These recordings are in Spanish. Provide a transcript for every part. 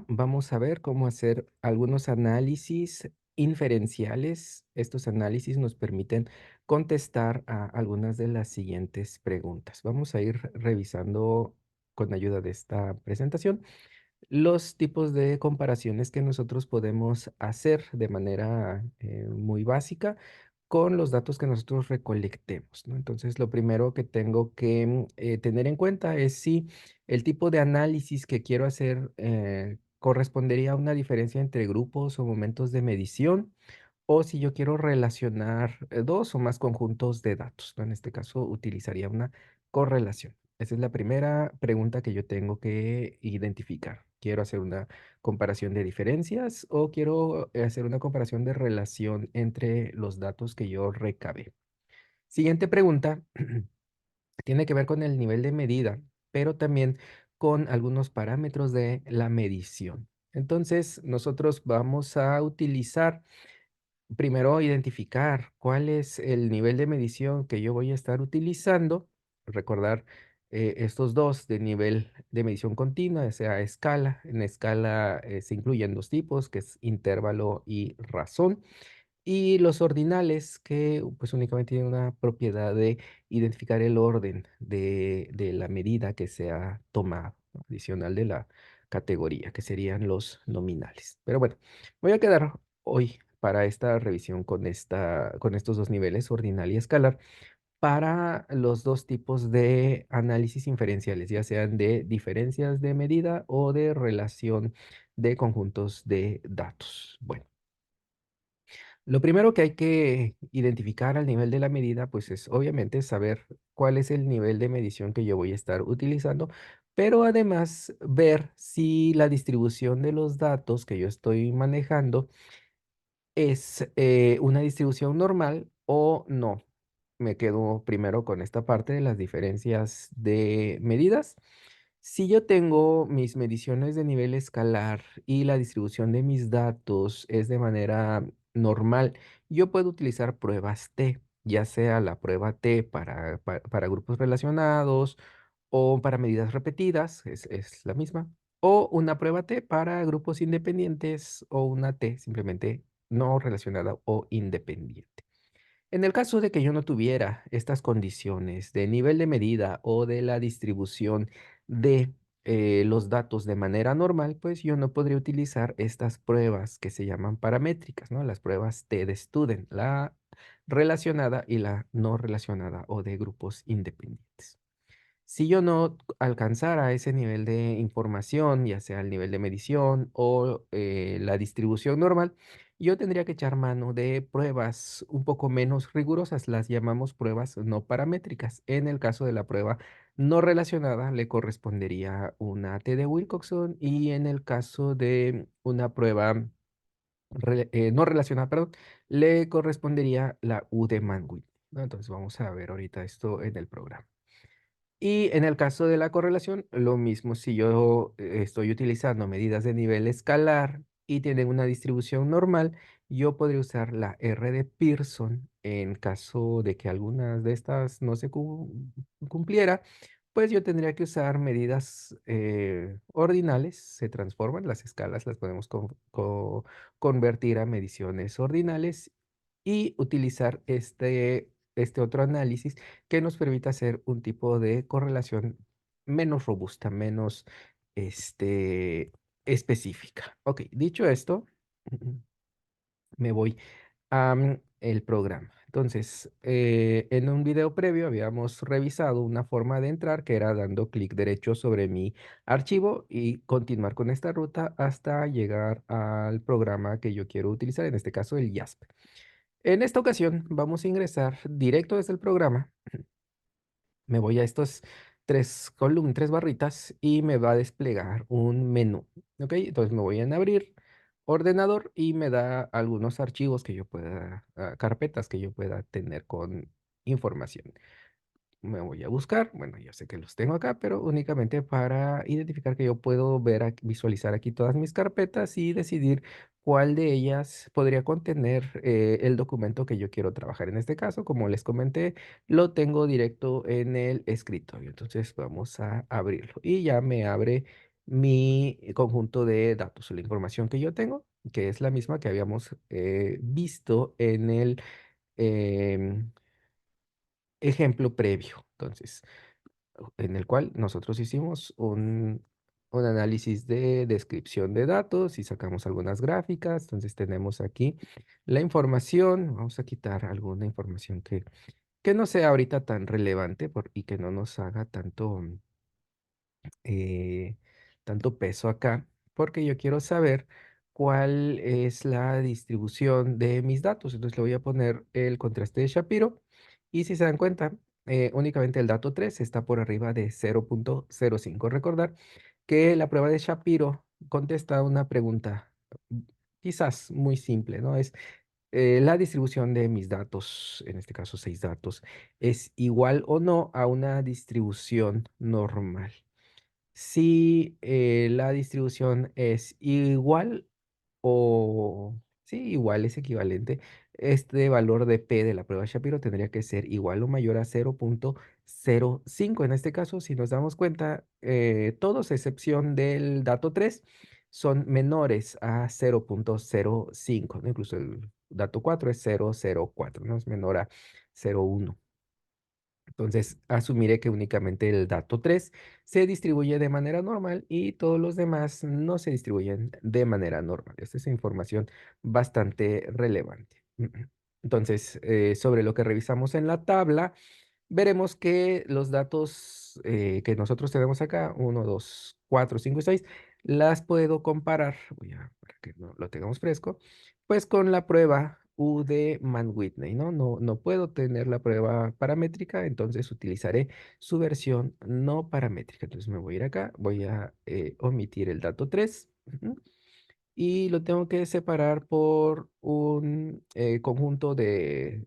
vamos a ver cómo hacer algunos análisis inferenciales. Estos análisis nos permiten contestar a algunas de las siguientes preguntas. Vamos a ir revisando con ayuda de esta presentación los tipos de comparaciones que nosotros podemos hacer de manera muy básica con los datos que nosotros recolectemos, ¿no? Entonces, lo primero que tengo que tener en cuenta es si el tipo de análisis que quiero hacer correspondería a una diferencia entre grupos o momentos de medición o si yo quiero relacionar dos o más conjuntos de datos, ¿no? En este caso, utilizaría una correlación. Esa es la primera pregunta que yo tengo que identificar. ¿Quiero hacer una comparación de diferencias o quiero hacer una comparación de relación entre los datos que yo recabé? Siguiente pregunta tiene que ver con el nivel de medida, pero también con algunos parámetros de la medición. Entonces, nosotros vamos a utilizar primero identificar cuál es el nivel de medición que yo voy a estar utilizando, recordar estos dos de nivel de medición continua, o sea, escala. En escala se incluyen dos tipos, que es intervalo y razón. Y los ordinales que pues únicamente tienen una propiedad de identificar el orden de la medida que se ha tomado, ¿no? Adicional de la categoría, que serían los nominales. Pero bueno, voy a quedar hoy para esta revisión con estos dos niveles, ordinal y escalar, para los dos tipos de análisis inferenciales, ya sean de diferencias de medida o de relación de conjuntos de datos. Bueno. Lo primero que hay que identificar al nivel de la medida, pues es obviamente saber cuál es el nivel de medición que yo voy a estar utilizando, pero además ver si la distribución de los datos que yo estoy manejando es una distribución normal o no. Me quedo primero con esta parte de las diferencias de medidas. Si yo tengo mis mediciones de nivel escalar y la distribución de mis datos es de manera normal, yo puedo utilizar pruebas T, ya sea la prueba T para grupos relacionados o para medidas repetidas, es la misma, o una prueba T para grupos independientes o una T simplemente no relacionada o independiente. En el caso de que yo no tuviera estas condiciones de nivel de medida o de la distribución de los datos de manera normal, pues yo no podría utilizar estas pruebas que se llaman paramétricas, ¿no? Las pruebas T de Student, la relacionada y la no relacionada o de grupos independientes. Si yo no alcanzara ese nivel de información, ya sea el nivel de medición o la distribución normal, yo tendría que echar mano de pruebas un poco menos rigurosas, las llamamos pruebas no paramétricas. En el caso de la prueba no relacionada, le correspondería una T de Wilcoxon y en el caso de una prueba no relacionada, perdón, le correspondería la U de Manwitz, ¿no? Entonces vamos a ver ahorita esto en el programa. Y en el caso de la correlación, lo mismo, si yo estoy utilizando medidas de nivel escalar y tienen una distribución normal, yo podría usar la R de Pearson en caso de que algunas de estas no se cumpliera, pues yo tendría que usar medidas ordinales, se transforman, las escalas las podemos convertir a mediciones ordinales y utilizar este otro análisis que nos permite hacer un tipo de correlación menos robusta, menos este, específica. Ok, dicho esto, me voy a el programa. Entonces, en un video previo habíamos revisado una forma de entrar que era dando clic derecho sobre mi archivo y continuar con esta ruta hasta llegar al programa que yo quiero utilizar, en este caso el YASP. En esta ocasión vamos a ingresar directo desde el programa. Me voy a estos tres columnas, tres barritas y me va a desplegar un menú. ¿Ok? Entonces me voy en abrir ordenador y me da algunos archivos que yo pueda, carpetas que yo pueda tener con información. Me voy a buscar, bueno, ya sé que los tengo acá, pero únicamente para identificar que yo puedo ver, visualizar aquí todas mis carpetas y decidir cuál de ellas podría contener el documento que yo quiero trabajar. En este caso, como les comenté, lo tengo directo en el escritorio. Entonces vamos a abrirlo y ya me abre mi conjunto de datos, la información que yo tengo, que es la misma que habíamos visto en el em, ejemplo previo. Entonces, en el cual nosotros hicimos un análisis de descripción de datos y sacamos algunas gráficas. Entonces tenemos aquí la información. Vamos a quitar alguna información que no sea ahorita tan relevante y que no nos haga eh, tanto peso acá, porque yo quiero saber cuál es la distribución de mis datos. Entonces le voy a poner el contraste de Shapiro y si se dan cuenta, únicamente el dato 3 está por arriba de 0.05. Recordar que la prueba de Shapiro contesta una pregunta quizás muy simple, ¿no? Es la distribución de mis datos, en este caso 6 datos, es igual o no a una distribución normal. Si la distribución es igual o sí, igual, es equivalente, este valor de P de la prueba Shapiro tendría que ser igual o mayor a 0.05. En este caso, si nos damos cuenta, todos, a excepción del dato 3 son menores a 0.05, ¿no? Incluso el dato 4 es 0.04, ¿no? Es menor a 0.1. Entonces, asumiré que únicamente el dato 3 se distribuye de manera normal y todos los demás no se distribuyen de manera normal. Esta es información bastante relevante. Entonces, sobre lo que revisamos en la tabla, veremos que los datos que nosotros tenemos acá, 1, 2, 4, 5 y 6, las puedo comparar, para que lo tengamos fresco, pues con la prueba U de Mann-Whitney, ¿no? No puedo tener la prueba paramétrica, entonces utilizaré su versión no paramétrica. Entonces me voy a ir acá, voy a omitir el dato 3. Y lo tengo que separar por un conjunto de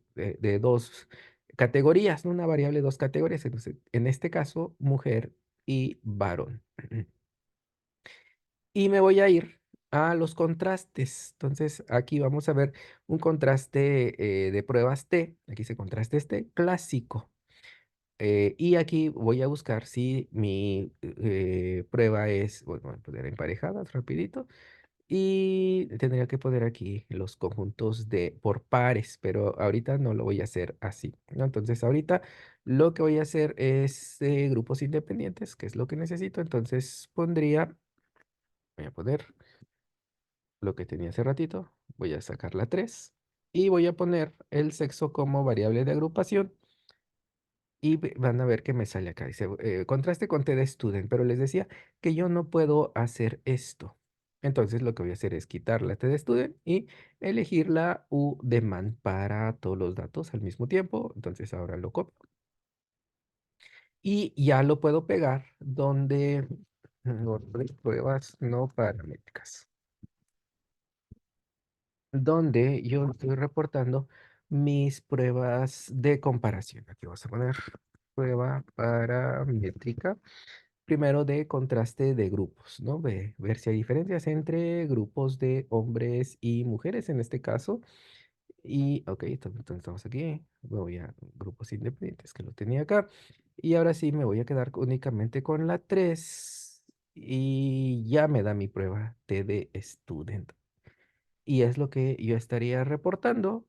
dos categorías, ¿no? Una variable de dos categorías. Entonces, en este caso, mujer y varón. Y me voy a ir a los contrastes. Entonces, aquí vamos a ver un contraste de pruebas T. Aquí se contraste este clásico. Y aquí voy a buscar si mi prueba es, bueno, voy a poner emparejadas rapidito. Y tendría que poner aquí los conjuntos de por pares, pero ahorita no lo voy a hacer así, ¿no? Entonces ahorita lo que voy a hacer es grupos independientes, que es lo que necesito. Entonces voy a poner lo que tenía hace ratito, voy a sacar la 3 y voy a poner el sexo como variable de agrupación. Y van a ver que me sale acá, dice, contraste con T de student, pero les decía que yo no puedo hacer esto. Entonces lo que voy a hacer es quitar la T de student y elegir la U de man para todos los datos al mismo tiempo. Entonces ahora lo copio y ya lo puedo pegar donde pruebas no paramétricas, donde yo estoy reportando mis pruebas de comparación. Aquí vamos a poner prueba paramétrica. Primero de contraste de grupos, ¿no? Ver si hay diferencias entre grupos de hombres y mujeres en este caso. Y, ok, entonces estamos aquí. Me voy a grupos independientes que lo tenía acá. Y ahora sí me voy a quedar únicamente con la 3 y ya me da mi prueba T de student. Y es lo que yo estaría reportando.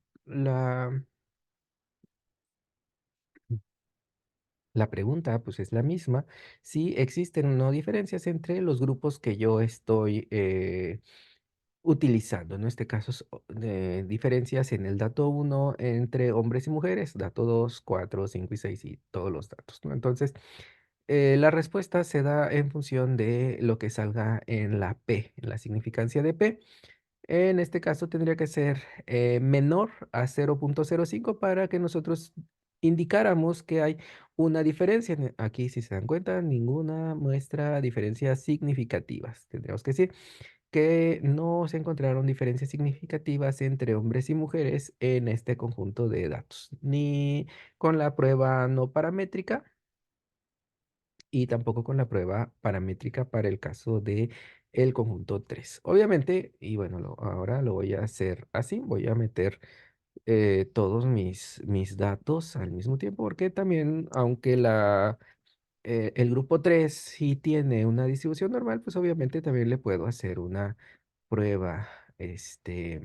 La pregunta, pues, es la misma. Si existen o no diferencias entre los grupos que yo estoy utilizando. En este caso, diferencias en el dato 1 entre hombres y mujeres, dato 2, 4, 5 y 6 y todos los datos, ¿no? Entonces, la respuesta se da en función de lo que salga en la P, en la significancia de P. En este caso tendría que ser menor a 0.05 para que nosotros indicáramos que hay una diferencia. Aquí, si se dan cuenta, ninguna muestra diferencias significativas. Tendríamos que decir que no se encontraron diferencias significativas entre hombres y mujeres en este conjunto de datos, ni con la prueba no paramétrica y tampoco con la prueba paramétrica para el caso de el conjunto 3. Obviamente, y bueno, ahora lo voy a hacer así, voy a meter todos mis datos al mismo tiempo, porque también, aunque El grupo 3 si tiene una distribución normal, pues obviamente también le puedo hacer una prueba, este,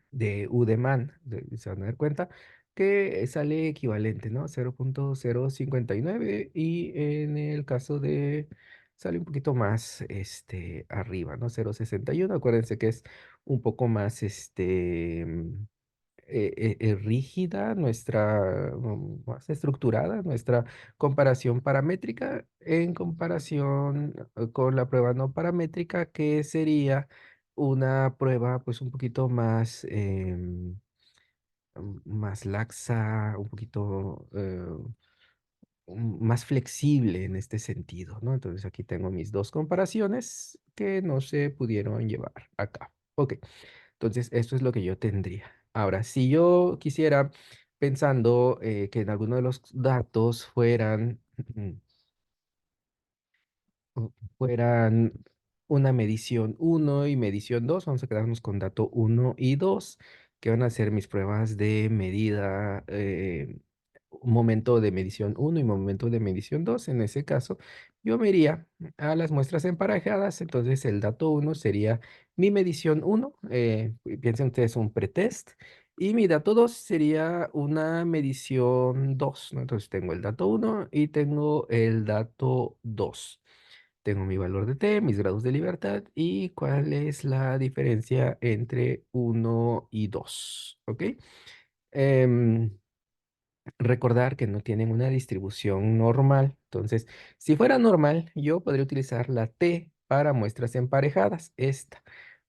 de Udeman, se van a dar cuenta que sale equivalente, ¿no? 0,059 y en el caso de, sale un poquito más, arriba, ¿no? 0,61. Acuérdense que es un poco más, rígida nuestra, más estructurada nuestra comparación paramétrica en comparación con la prueba no paramétrica, que sería una prueba pues un poquito más, más laxa, un poquito más flexible en este sentido, ¿no? Entonces aquí tengo mis dos comparaciones que no se pudieron llevar acá. Ok, entonces esto es lo que yo tendría. Ahora, si yo quisiera, pensando que en alguno de los datos o fueran una medición uno y medición 2. Vamos a quedarnos con dato uno y 2, que van a ser mis pruebas de medida, un momento de medición uno y momento de medición 2. En ese caso, yo me iría a las muestras emparejadas. Entonces, el dato uno sería mi medición uno. Piensen ustedes un pretest. Y mi dato 2 sería una medición 2, ¿no? Entonces tengo el dato uno y tengo el dato 2. Tengo mi valor de t, mis grados de libertad y cuál es la diferencia entre uno y 2. ¿Ok? Em, Recordar que no tienen una distribución normal. Entonces, si fuera normal, yo podría utilizar la t para muestras emparejadas, esta.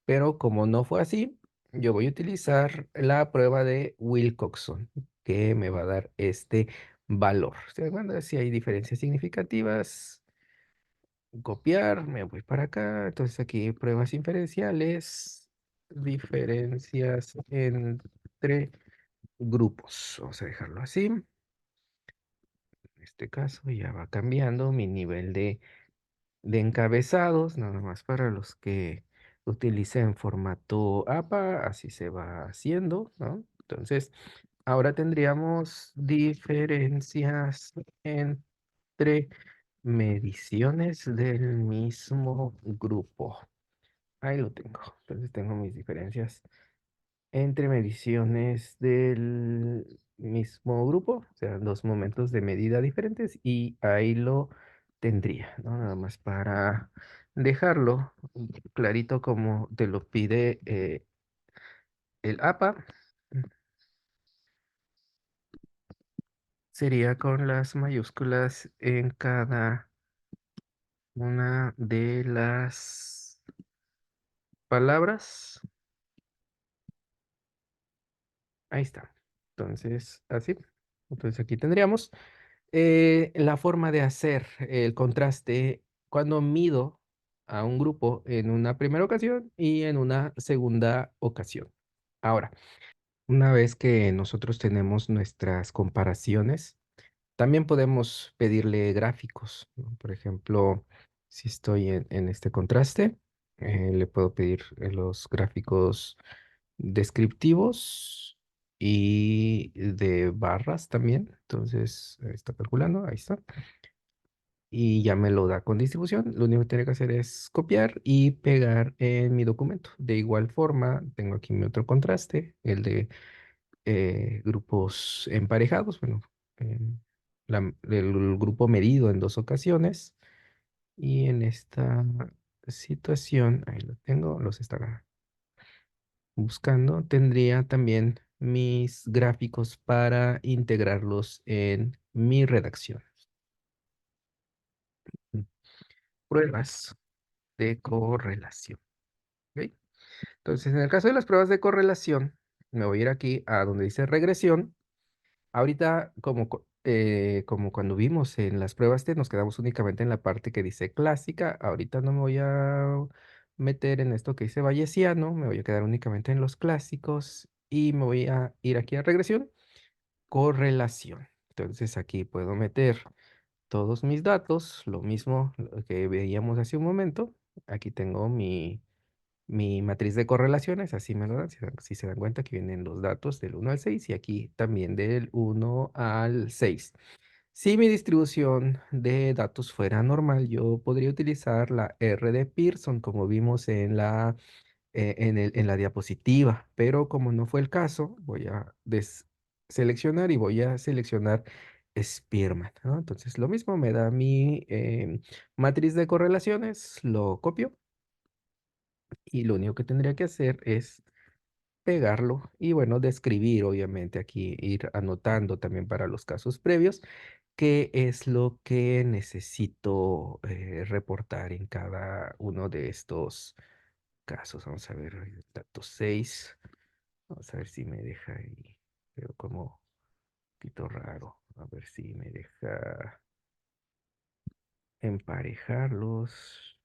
Pero como no fue así, yo voy a utilizar la prueba de Wilcoxon, que me va a dar este valor. ¿Se van a ver si hay diferencias significativas? Copiar, me voy para acá. Entonces aquí pruebas inferenciales, diferencias entre grupos. Vamos a dejarlo así. En este caso ya va cambiando mi nivel de encabezados, nada más para los que utilicen formato APA, así se va haciendo, ¿no? Entonces, ahora tendríamos diferencias entre mediciones del mismo grupo. Ahí lo tengo. Entonces tengo mis diferencias entre mediciones del mismo grupo, o sea, dos momentos de medida diferentes, y ahí lo tendría, ¿no? Nada más para dejarlo clarito como te lo pide el APA, sería con las mayúsculas en cada una de las palabras. Ahí está. Entonces, así. Entonces aquí tendríamos la forma de hacer el contraste cuando mido a un grupo en una primera ocasión y en una segunda ocasión. Ahora, una vez que nosotros tenemos nuestras comparaciones, también podemos pedirle gráficos, ¿no? Por ejemplo, si estoy en este contraste, le puedo pedir los gráficos descriptivos y de barras también. Entonces, ahí está calculando, ahí está. Y ya me lo da con distribución. Lo único que tiene que hacer es copiar y pegar en mi documento. De igual forma, tengo aquí mi otro contraste, el de grupos emparejados. Bueno, el grupo medido en dos ocasiones. Y en esta situación, ahí lo tengo, los estará buscando. Tendría también mis gráficos para integrarlos en mi redacción. Mm. Pruebas de correlación. ¿Ok? Entonces, en el caso de las pruebas de correlación, me voy a ir aquí a donde dice regresión. Ahorita, como cuando vimos en las pruebas T, nos quedamos únicamente en la parte que dice clásica. Ahorita no me voy a meter en esto que dice bayesiano, me voy a quedar únicamente en los clásicos y me voy a ir aquí a regresión, correlación. Entonces aquí puedo meter todos mis datos, lo mismo lo que veíamos hace un momento. Aquí tengo mi matriz de correlaciones, así me lo dan. Si se dan cuenta que vienen los datos del uno al 6 y aquí también del uno al 6. Si mi distribución de datos fuera normal, yo podría utilizar la R de Pearson, como vimos en en la diapositiva, pero como no fue el caso, voy a seleccionar y voy a seleccionar Spearman, ¿no? Entonces, lo mismo me da mi matriz de correlaciones, lo copio y lo único que tendría que hacer es pegarlo y bueno, describir, obviamente, aquí ir anotando también para los casos previos qué es lo que necesito reportar en cada uno de estos casos. Vamos a ver, dato 6. Vamos a ver si me deja ahí. Veo como un poquito raro. A ver si me deja emparejarlos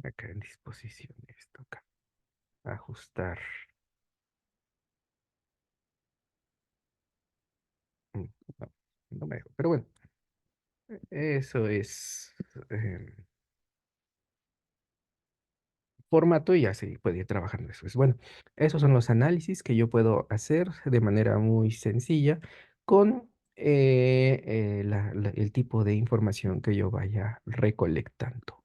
acá en disposiciones. Toca ajustar. Mm, No, no me dejo. Pero bueno, eso es formato y ya se puede ir trabajando después. Bueno, esos son los análisis que yo puedo hacer de manera muy sencilla con el tipo de información que yo vaya recolectando.